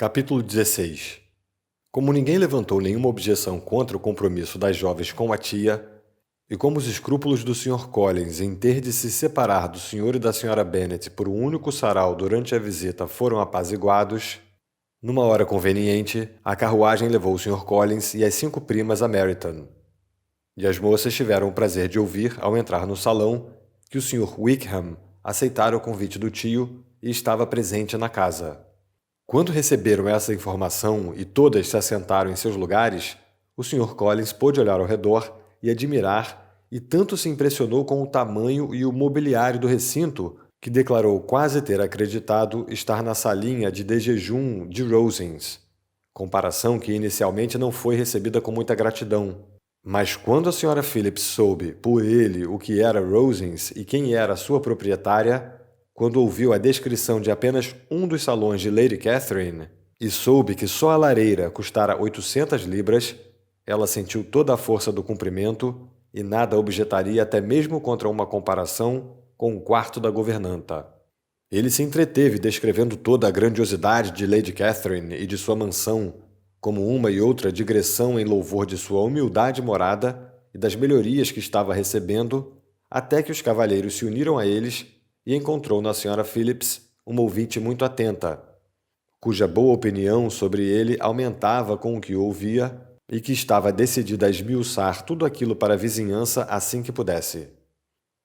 Capítulo 16. Como ninguém levantou nenhuma objeção contra o compromisso das jovens com a tia, e como os escrúpulos do Sr. Collins em ter de se separar do Sr. e da Sra. Bennet por um único sarau durante a visita foram apaziguados, numa hora conveniente, a carruagem levou o Sr. Collins e as 5 primas a Meryton. E as moças tiveram o prazer de ouvir, ao entrar no salão, que o Sr. Wickham aceitara o convite do tio e estava presente na casa. Quando receberam essa informação e todas se assentaram em seus lugares, o Sr. Collins pôde olhar ao redor e admirar, e tanto se impressionou com o tamanho e o mobiliário do recinto que declarou quase ter acreditado estar na salinha de jejum de Rosings, comparação que inicialmente não foi recebida com muita gratidão. Mas quando a Sra. Phillips soube por ele o que era Rosings e quem era sua proprietária, quando ouviu a descrição de apenas um dos salões de Lady Catherine e soube que só a lareira custara 800 libras, ela sentiu toda a força do cumprimento e nada objetaria até mesmo contra uma comparação com o quarto da governanta. Ele se entreteve descrevendo toda a grandiosidade de Lady Catherine e de sua mansão, como uma e outra digressão em louvor de sua humildade morada e das melhorias que estava recebendo, até que os cavalheiros se uniram a eles e encontrou na Sra. Phillips uma ouvinte muito atenta, cuja boa opinião sobre ele aumentava com o que ouvia e que estava decidida a esmiuçar tudo aquilo para a vizinhança assim que pudesse.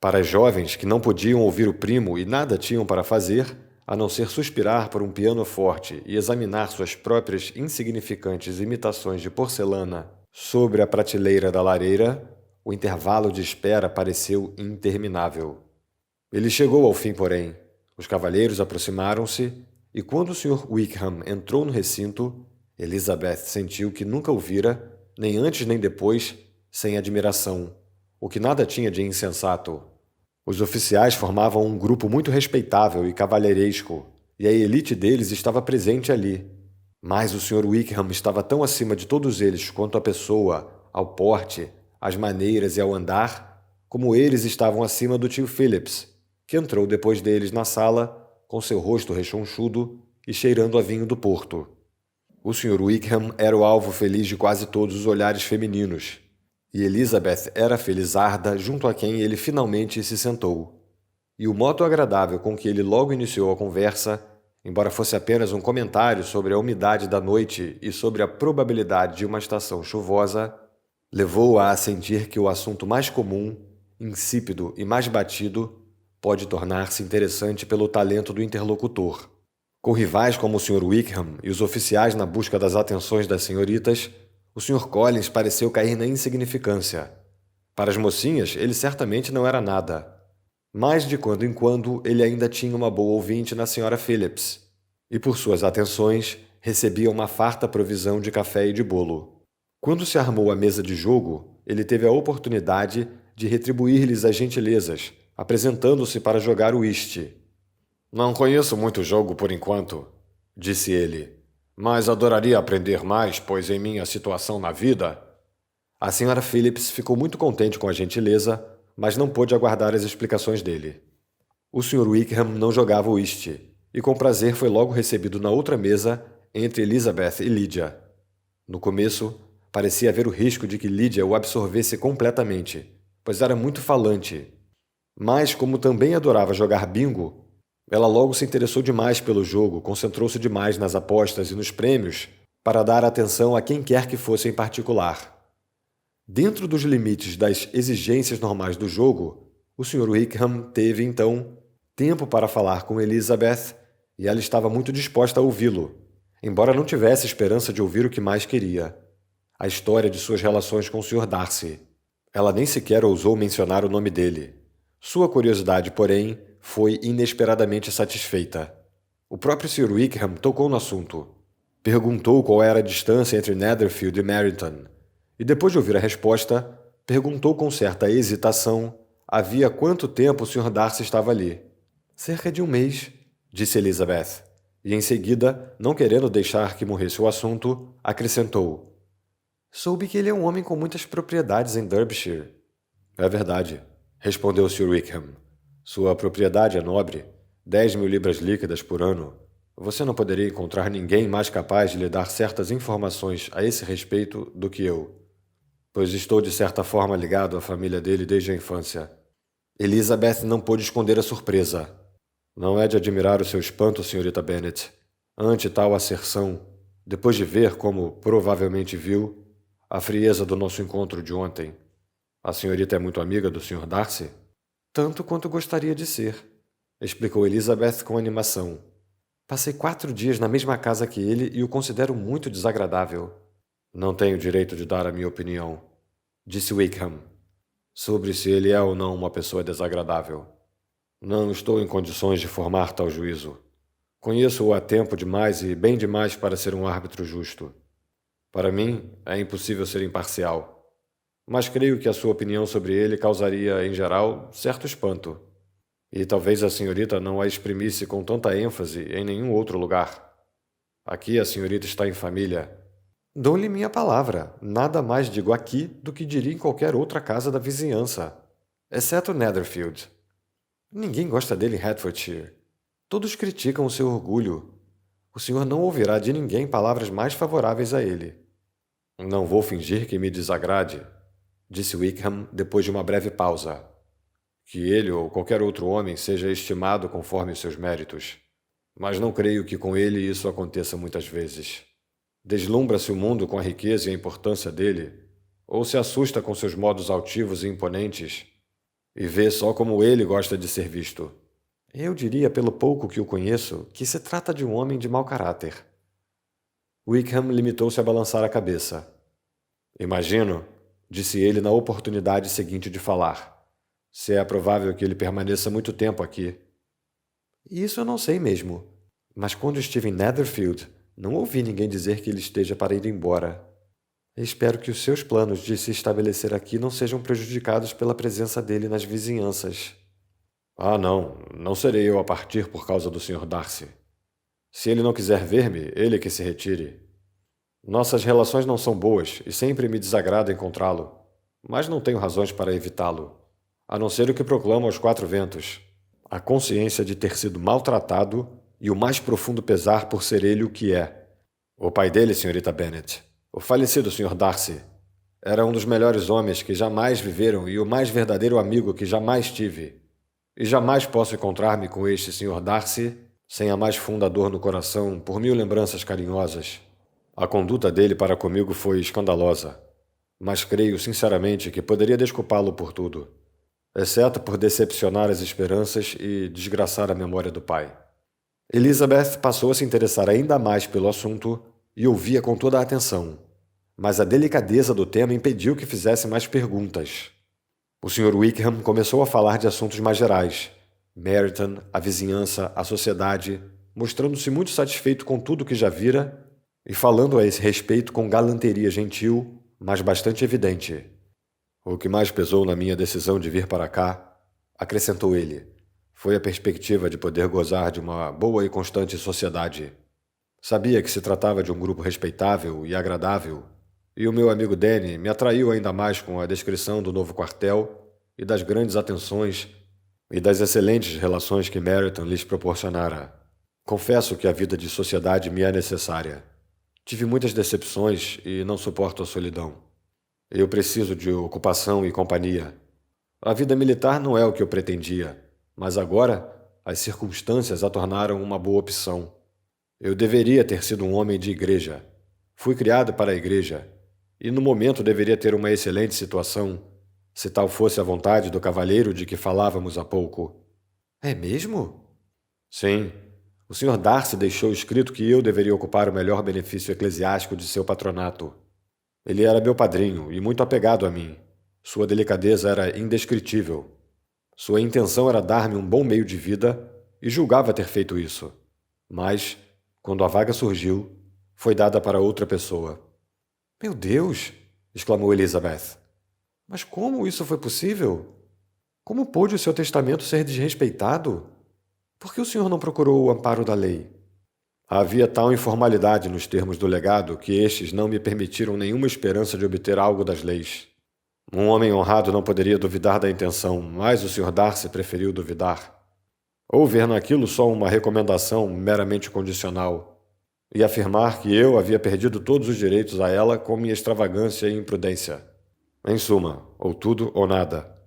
Para as jovens que não podiam ouvir o primo e nada tinham para fazer, a não ser suspirar por um piano forte e examinar suas próprias insignificantes imitações de porcelana sobre a prateleira da lareira, o intervalo de espera pareceu interminável. Ele chegou ao fim, porém. Os cavalheiros aproximaram-se, e quando o Sr. Wickham entrou no recinto, Elizabeth sentiu que nunca o vira, nem antes nem depois, sem admiração, o que nada tinha de insensato. Os oficiais formavam um grupo muito respeitável e cavalheiresco, e a elite deles estava presente ali. Mas o Sr. Wickham estava tão acima de todos eles quanto à pessoa, ao porte, às maneiras e ao andar, como eles estavam acima do tio Phillips, que entrou depois deles na sala, com seu rosto rechonchudo e cheirando a vinho do Porto. O Sr. Wickham era o alvo feliz de quase todos os olhares femininos, e Elizabeth era a felizarda junto a quem ele finalmente se sentou. E o modo agradável com que ele logo iniciou a conversa, embora fosse apenas um comentário sobre a umidade da noite e sobre a probabilidade de uma estação chuvosa, levou-a a sentir que o assunto mais comum, insípido e mais batido pode tornar-se interessante pelo talento do interlocutor. Com rivais como o Sr. Wickham e os oficiais na busca das atenções das senhoritas, o Sr. Collins pareceu cair na insignificância. Para as mocinhas, ele certamente não era nada. Mas de quando em quando ele ainda tinha uma boa ouvinte na Sra. Phillips, e por suas atenções recebia uma farta provisão de café e de bolo. Quando se armou a mesa de jogo, ele teve a oportunidade de retribuir-lhes as gentilezas, apresentando-se para jogar o whist. "Não conheço muito o jogo por enquanto", disse ele, "mas adoraria aprender mais, pois em minha situação na vida..." A Sra. Phillips ficou muito contente com a gentileza, mas não pôde aguardar as explicações dele. O Sr. Wickham não jogava o whist, e com prazer foi logo recebido na outra mesa entre Elizabeth e Lydia. No começo, parecia haver o risco de que Lydia o absorvesse completamente, pois era muito falante. Mas, como também adorava jogar bingo, ela logo se interessou demais pelo jogo, concentrou-se demais nas apostas e nos prêmios para dar atenção a quem quer que fosse em particular. Dentro dos limites das exigências normais do jogo, o Sr. Wickham teve, então, tempo para falar com Elizabeth e ela estava muito disposta a ouvi-lo, embora não tivesse esperança de ouvir o que mais queria: a história de suas relações com o Sr. Darcy. Ela nem sequer ousou mencionar o nome dele. Sua curiosidade, porém, foi inesperadamente satisfeita. O próprio Sr. Wickham tocou no assunto. Perguntou qual era a distância entre Netherfield e Meryton, e depois de ouvir a resposta, perguntou com certa hesitação havia quanto tempo o Sr. Darcy estava ali. "Cerca de um mês", disse Elizabeth, e em seguida, não querendo deixar que morresse o assunto, acrescentou: "Soube que ele é um homem com muitas propriedades em Derbyshire." "É verdade", respondeu o Sr. Wickham. "Sua propriedade é nobre, 10.000 libras líquidas por ano, Você não poderia encontrar ninguém mais capaz de lhe dar certas informações a esse respeito do que eu, pois estou de certa forma ligado à família dele desde a infância. Elizabeth não pôde esconder a surpresa. Não é de admirar o seu espanto, senhorita Bennet, ante tal asserção, depois de ver, como provavelmente viu, a frieza do nosso encontro de ontem. A senhorita é muito amiga do Sr. Darcy? Tanto quanto gostaria de ser, explicou Elizabeth com animação. Passei 4 dias na mesma casa que ele e o considero muito desagradável. Não tenho direito de dar a minha opinião, disse Wickham, sobre se ele é ou não uma pessoa desagradável. Não estou em condições de formar tal juízo. Conheço-o há tempo demais e bem demais para ser um árbitro justo. Para mim, é impossível ser imparcial. Mas creio que a sua opinião sobre ele causaria, em geral, certo espanto. E talvez a senhorita não a exprimisse com tanta ênfase em nenhum outro lugar. Aqui a senhorita está em família. Dou-lhe minha palavra, nada mais digo aqui do que diria em qualquer outra casa da vizinhança, exceto Netherfield. Ninguém gosta dele em Hertfordshire. Todos criticam o seu orgulho. O senhor não ouvirá de ninguém palavras mais favoráveis a ele. Não vou fingir que me desagrade, disse Wickham depois de uma breve pausa. Que ele ou qualquer outro homem seja estimado conforme os seus méritos. Mas não creio que com ele isso aconteça muitas vezes. Deslumbra-se o mundo com a riqueza e a importância dele, ou se assusta com seus modos altivos e imponentes, e vê só como ele gosta de ser visto. Eu diria, pelo pouco que o conheço, que se trata de um homem de mau caráter. Wickham limitou-se a balançar a cabeça. Imagino, disse ele na oportunidade seguinte de falar, se é provável que ele permaneça muito tempo aqui. Isso eu não sei mesmo, mas quando estive em Netherfield, não ouvi ninguém dizer que ele esteja para ir embora. Espero que os seus planos de se estabelecer aqui não sejam prejudicados pela presença dele nas vizinhanças. Ah, não serei eu a partir por causa do Sr. Darcy. Se ele não quiser ver-me, ele que se retire. Nossas relações não são boas e sempre me desagrada encontrá-lo, mas não tenho razões para evitá-lo, a não ser o que proclamo aos 4 ventos, a consciência de ter sido maltratado e o mais profundo pesar por ser ele o que é. O pai dele, senhorita Bennet, o falecido Sr. Darcy, era um dos melhores homens que jamais viveram e o mais verdadeiro amigo que jamais tive. E jamais posso encontrar-me com este Sr. Darcy sem a mais funda dor no coração por 1000 lembranças carinhosas. A conduta dele para comigo foi escandalosa, mas creio sinceramente que poderia desculpá-lo por tudo, exceto por decepcionar as esperanças e desgraçar a memória do pai. Elizabeth passou a se interessar ainda mais pelo assunto e ouvia com toda a atenção, mas a delicadeza do tema impediu que fizesse mais perguntas. O Sr. Wickham começou a falar de assuntos mais gerais, Meryton, a vizinhança, a sociedade, mostrando-se muito satisfeito com tudo que já vira e falando a esse respeito com galanteria gentil, mas bastante evidente. O que mais pesou na minha decisão de vir para cá, acrescentou ele, foi a perspectiva de poder gozar de uma boa e constante sociedade. Sabia que se tratava de um grupo respeitável e agradável, e o meu amigo Danny me atraiu ainda mais com a descrição do novo quartel e das grandes atenções e das excelentes relações que Meryton lhes proporcionara. Confesso que a vida de sociedade me é necessária. Tive muitas decepções e não suporto a solidão. Eu preciso de ocupação e companhia. A vida militar não é o que eu pretendia, mas agora as circunstâncias a tornaram uma boa opção. Eu deveria ter sido um homem de igreja. Fui criado para a igreja, e no momento deveria ter uma excelente situação, se tal fosse a vontade do cavalheiro de que falávamos há pouco. É mesmo? Sim. O Sr. Darcy deixou escrito que eu deveria ocupar o melhor benefício eclesiástico de seu patronato. Ele era meu padrinho e muito apegado a mim. Sua delicadeza era indescritível. Sua intenção era dar-me um bom meio de vida e julgava ter feito isso. Mas, quando a vaga surgiu, foi dada para outra pessoa. Meu Deus! Exclamou Elizabeth. Mas como isso foi possível? Como pôde o seu testamento ser desrespeitado? Por que o senhor não procurou o amparo da lei? Havia tal informalidade nos termos do legado que estes não me permitiram nenhuma esperança de obter algo das leis. Um homem honrado não poderia duvidar da intenção, mas o Sr. Darcy preferiu duvidar. ou ver naquilo só uma recomendação meramente condicional, e afirmar que eu havia perdido todos os direitos a ela com minha extravagância e imprudência. Em suma, ou tudo ou nada.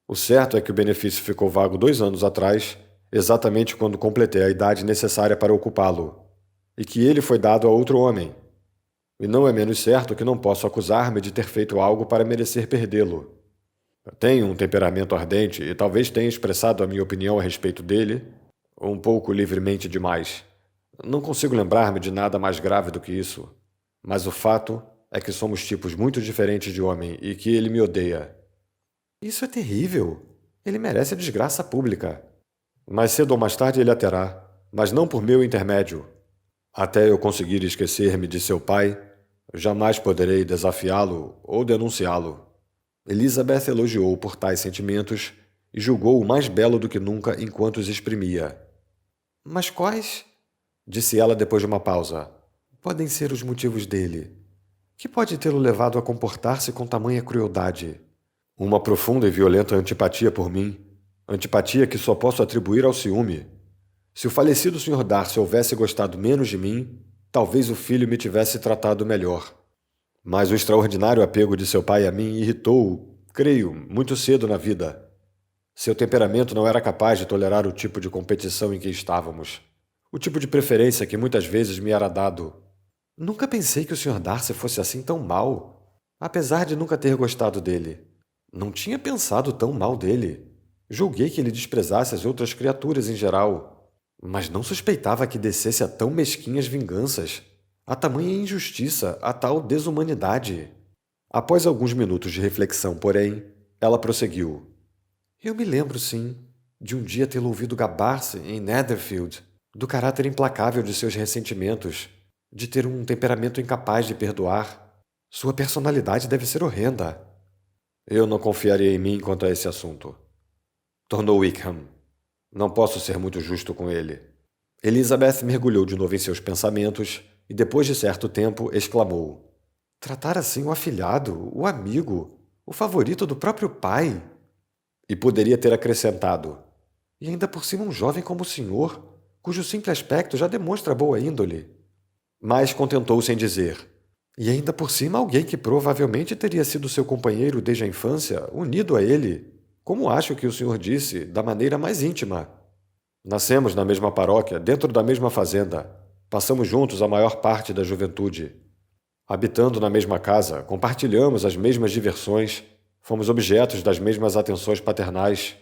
O certo é que o benefício ficou vago 2 anos atrás, exatamente quando completei a idade necessária para ocupá-lo, e que ele foi dado a outro homem. E não é menos certo que não posso acusar-me de ter feito algo para merecer perdê-lo. Eu tenho um temperamento ardente e talvez tenha expressado a minha opinião a respeito dele um pouco livremente demais. Não consigo lembrar-me de nada mais grave do que isso, mas o fato é que somos tipos muito diferentes de homem e que ele me odeia. Isso é terrível. Ele merece a desgraça pública. Mais cedo ou mais tarde ele a terá, mas não por meu intermédio. Até eu conseguir esquecer-me de seu pai, jamais poderei desafiá-lo ou denunciá-lo. Elizabeth elogiou por tais sentimentos e julgou-o mais belo do que nunca enquanto os exprimia. Mas quais? Disse ela depois de uma pausa. Podem ser os motivos dele. Que pode tê-lo levado a comportar-se com tamanha crueldade? Uma profunda e violenta antipatia por mim, antipatia que só posso atribuir ao ciúme. Se o falecido Sr. Darcy houvesse gostado menos de mim, talvez o filho me tivesse tratado melhor. Mas o extraordinário apego de seu pai a mim irritou-o, creio, muito cedo na vida. Seu temperamento não era capaz de tolerar o tipo de competição em que estávamos, o tipo de preferência que muitas vezes me era dado. Nunca pensei que o Sr. Darcy fosse assim tão mau, apesar de nunca ter gostado dele. Não tinha pensado tão mal dele. Julguei que ele desprezasse as outras criaturas em geral, mas não suspeitava que descesse a tão mesquinhas vinganças, a tamanha injustiça, a tal desumanidade. Após alguns minutos de reflexão, porém, ela prosseguiu. Eu me lembro, sim, de um dia tê-lo ouvido gabar-se em Netherfield, do caráter implacável de seus ressentimentos, de ter um temperamento incapaz de perdoar. Sua personalidade deve ser horrenda. Eu não confiaria em mim quanto a esse assunto. Tornou Wickham. Não posso ser muito justo com ele. Elizabeth mergulhou de novo em seus pensamentos e, depois de certo tempo, exclamou. Tratar assim o afilhado, o amigo, o favorito do próprio pai. E poderia ter acrescentado. E ainda por cima um jovem como o senhor, cujo simples aspecto já demonstra boa índole. Mas contentou-se em dizer. E ainda por cima alguém que provavelmente teria sido seu companheiro desde a infância, unido a ele, como acho que o senhor disse, da maneira mais íntima. Nascemos na mesma paróquia, dentro da mesma fazenda. Passamos juntos a maior parte da juventude. Habitando na mesma casa, compartilhamos as mesmas diversões, fomos objetos das mesmas atenções paternais.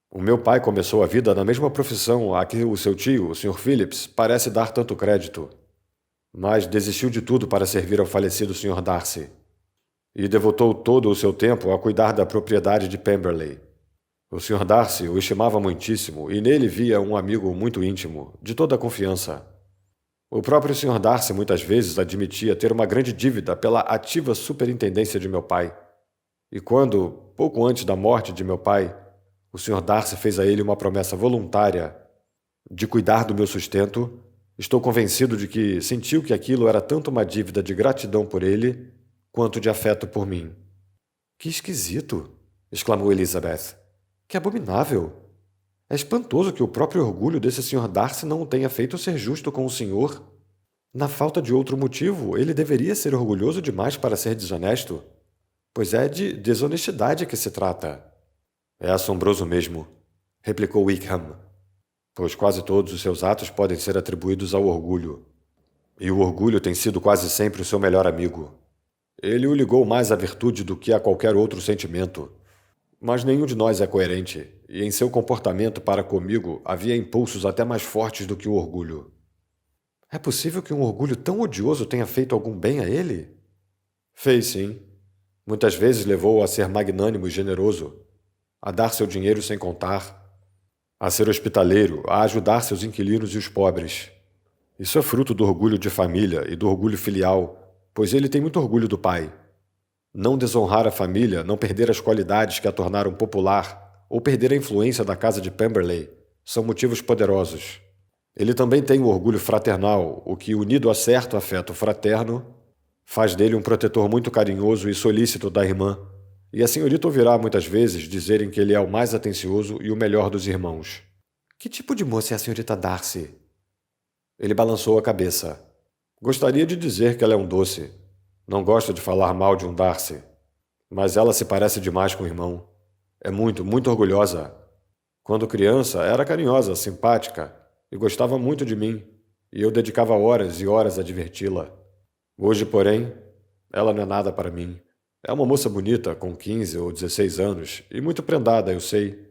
O meu pai começou a vida na mesma profissão a que o seu tio, o Sr. Phillips, parece dar tanto crédito. Mas desistiu de tudo para servir ao falecido Sr. Darcy. E devotou todo o seu tempo a cuidar da propriedade de Pemberley. O Sr. Darcy o estimava muitíssimo e nele via um amigo muito íntimo, de toda a confiança. O próprio Sr. Darcy muitas vezes admitia ter uma grande dívida pela ativa superintendência de meu pai. E quando, pouco antes da morte de meu pai, o Sr. Darcy fez a ele uma promessa voluntária de cuidar do meu sustento, estou convencido de que sentiu que aquilo era tanto uma dívida de gratidão por ele, quanto de afeto por mim. Que esquisito! Exclamou Elizabeth. Que abominável! É espantoso que o próprio orgulho desse Sr. Darcy não o tenha feito ser justo com o senhor. Na falta de outro motivo, ele deveria ser orgulhoso demais para ser desonesto, pois é de desonestidade que se trata. É assombroso mesmo, replicou Wickham, pois quase todos os seus atos podem ser atribuídos ao orgulho. E o orgulho tem sido quase sempre o seu melhor amigo. Ele o ligou mais à virtude do que a qualquer outro sentimento. Mas nenhum de nós é coerente, e em seu comportamento para comigo havia impulsos até mais fortes do que o orgulho. É possível que um orgulho tão odioso tenha feito algum bem a ele? Fez, sim. Muitas vezes levou-o a ser magnânimo e generoso, a dar seu dinheiro sem contar, a ser hospitaleiro, a ajudar seus inquilinos e os pobres. Isso é fruto do orgulho de família e do orgulho filial, pois ele tem muito orgulho do pai. Não desonrar a família, não perder as qualidades que a tornaram popular ou perder a influência da casa de Pemberley são motivos poderosos. Ele também tem o orgulho fraternal, o que, unido a certo afeto fraterno, faz dele um protetor muito carinhoso e solícito da irmã, e a senhorita ouvirá muitas vezes dizerem que ele é o mais atencioso e o melhor dos irmãos. Que tipo de moça é a senhorita Darcy? Ele balançou a cabeça. Gostaria de dizer que ela é um doce. Não gosto de falar mal de um Darcy. Mas ela se parece demais com o irmão. É muito, muito orgulhosa. Quando criança, era carinhosa, simpática e gostava muito de mim, e eu dedicava horas e horas a diverti-la. Hoje, porém, ela não é nada para mim. É uma moça bonita, com 15 ou 16 anos, e muito prendada, eu sei.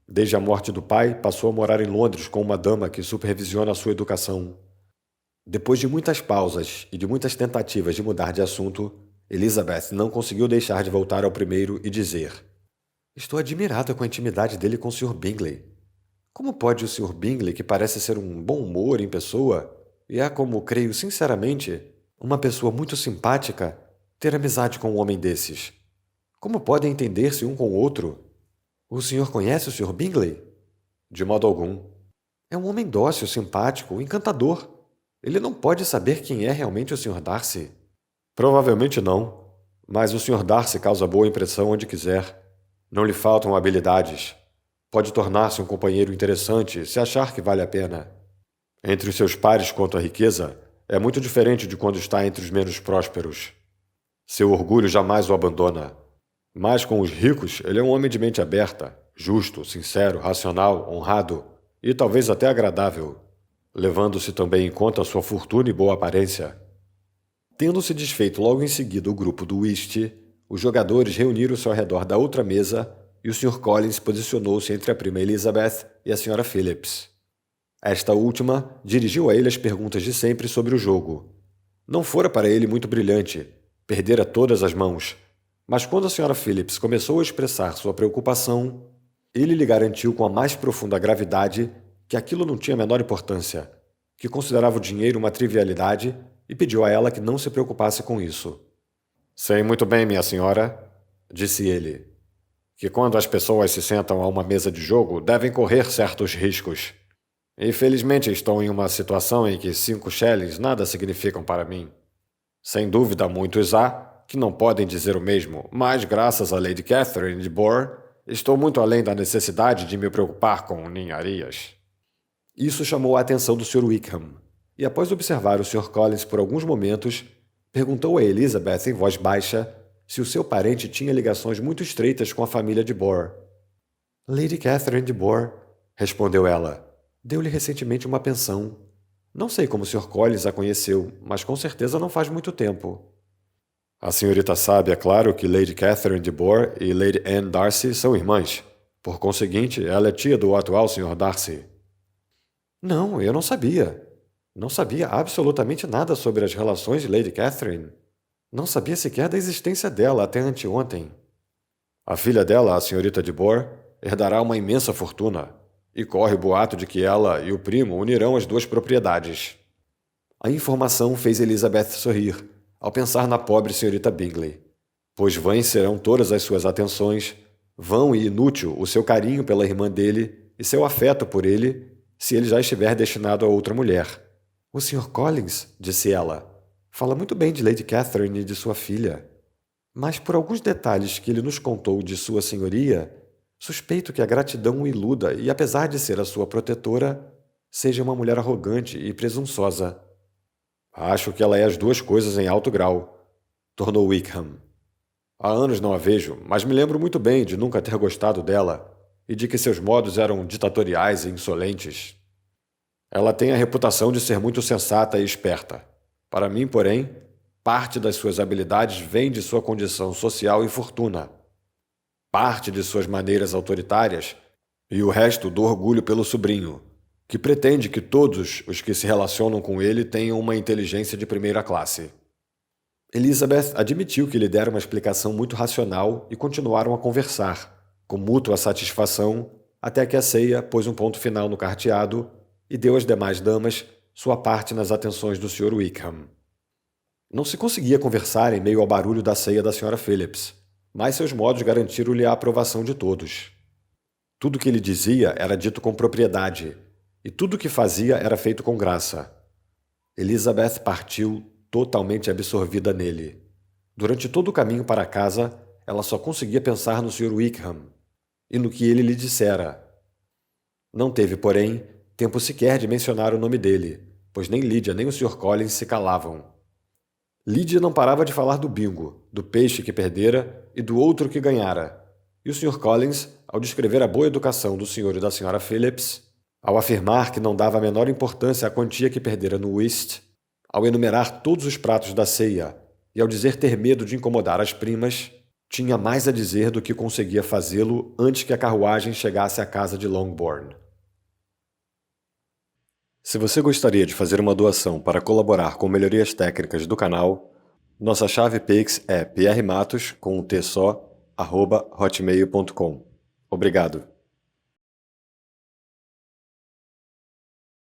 Desde a morte do pai, passou a morar em Londres com uma dama que supervisiona a sua educação. Depois de muitas pausas e de muitas tentativas de mudar de assunto, Elizabeth não conseguiu deixar de voltar ao primeiro e dizer: Estou admirada com a intimidade dele com o Sr. Bingley. Como pode o Sr. Bingley, que parece ser um bom humor em pessoa, e é, como creio sinceramente, uma pessoa muito simpática, ter amizade com um homem desses? Como podem entender-se um com o outro? O senhor conhece o Sr. Bingley? De modo algum. É um homem dócil, simpático, encantador. Ele não pode saber quem é realmente o Sr. Darcy. Provavelmente não, mas o Sr. Darcy causa boa impressão onde quiser. Não lhe faltam habilidades. Pode tornar-se um companheiro interessante se achar que vale a pena. Entre os seus pares quanto à riqueza, é muito diferente de quando está entre os menos prósperos. Seu orgulho jamais o abandona. Mas com os ricos, ele é um homem de mente aberta, justo, sincero, racional, honrado e talvez até agradável, levando-se também em conta sua fortuna e boa aparência. Tendo-se desfeito logo em seguida o grupo do whist, os jogadores reuniram-se ao redor da outra mesa e o Sr. Collins posicionou-se entre a prima Elizabeth e a Sra. Phillips. Esta última dirigiu a ele as perguntas de sempre sobre o jogo. Não fora para ele muito brilhante, perdera todas as mãos, mas quando a Sra. Phillips começou a expressar sua preocupação, ele lhe garantiu com a mais profunda gravidade que aquilo não tinha a menor importância, que considerava o dinheiro uma trivialidade e pediu a ela que não se preocupasse com isso. Sei muito bem, minha senhora, disse ele, que quando as pessoas se sentam a uma mesa de jogo devem correr certos riscos. Infelizmente estou em uma situação em que 5 shillings nada significam para mim. Sem dúvida muitos há que não podem dizer o mesmo, mas graças a Lady Catherine de Bourgh, estou muito além da necessidade de me preocupar com ninharias. Isso chamou a atenção do Sr. Wickham, e após observar o Sr. Collins por alguns momentos, perguntou a Elizabeth em voz baixa se o seu parente tinha ligações muito estreitas com a família de Bourgh. Lady Catherine de Bourgh, respondeu ela, deu-lhe recentemente uma pensão. Não sei como o Sr. Collins a conheceu, mas com certeza não faz muito tempo. A senhorita sabe, é claro, que Lady Catherine de Bourgh e Lady Anne Darcy são irmãs. Por conseguinte, ela é tia do atual Sr. Darcy. Não, eu não sabia. Não sabia absolutamente nada sobre as relações de Lady Catherine. Não sabia sequer da existência dela até anteontem. A filha dela, a senhorita de Bourgh, herdará uma imensa fortuna, e corre o boato de que ela e o primo unirão as duas propriedades. A informação fez Elizabeth sorrir, ao pensar na pobre senhorita Bingley, pois vãs serão todas as suas atenções, vão e inútil o seu carinho pela irmã dele e seu afeto por ele, se ele já estiver destinado a outra mulher. O Sr. Collins, disse ela, fala muito bem de Lady Catherine e de sua filha. Mas por alguns detalhes que ele nos contou de sua senhoria, suspeito que a gratidão o iluda e, apesar de ser a sua protetora, seja uma mulher arrogante e presunçosa. Acho que ela é as duas coisas em alto grau, tornou Wickham. Há anos não a vejo, mas me lembro muito bem de nunca ter gostado dela e de que seus modos eram ditatoriais e insolentes. Ela tem a reputação de ser muito sensata e esperta. Para mim, porém, parte das suas habilidades vem de sua condição social e fortuna. Parte de suas maneiras autoritárias e o resto do orgulho pelo sobrinho, que pretende que todos os que se relacionam com ele tenham uma inteligência de primeira classe. Elizabeth admitiu que lhe deram uma explicação muito racional e continuaram a conversar, com mútua satisfação, até que a ceia pôs um ponto final no carteado e deu às demais damas sua parte nas atenções do Sr. Wickham. Não se conseguia conversar em meio ao barulho da ceia da Sra. Phillips, mas seus modos garantiram-lhe a aprovação de todos. Tudo que ele dizia era dito com propriedade, e tudo o que fazia era feito com graça. Elizabeth partiu totalmente absorvida nele. Durante todo o caminho para casa, ela só conseguia pensar no Sr. Wickham e no que ele lhe dissera. Não teve, porém, tempo sequer de mencionar o nome dele, pois nem Lydia nem o Sr. Collins se calavam. Lydia não parava de falar do bingo, do peixe que perdera e do outro que ganhara. E o Sr. Collins, ao descrever a boa educação do Sr. e da Sra. Phillips, ao afirmar que não dava a menor importância à quantia que perdera no whist, ao enumerar todos os pratos da ceia e ao dizer ter medo de incomodar as primas, tinha mais a dizer do que conseguia fazê-lo antes que a carruagem chegasse à casa de Longbourn. Se você gostaria de fazer uma doação para colaborar com melhorias técnicas do canal, nossa chave Pix é prmatos, com um T só, @hotmail.com. Obrigado.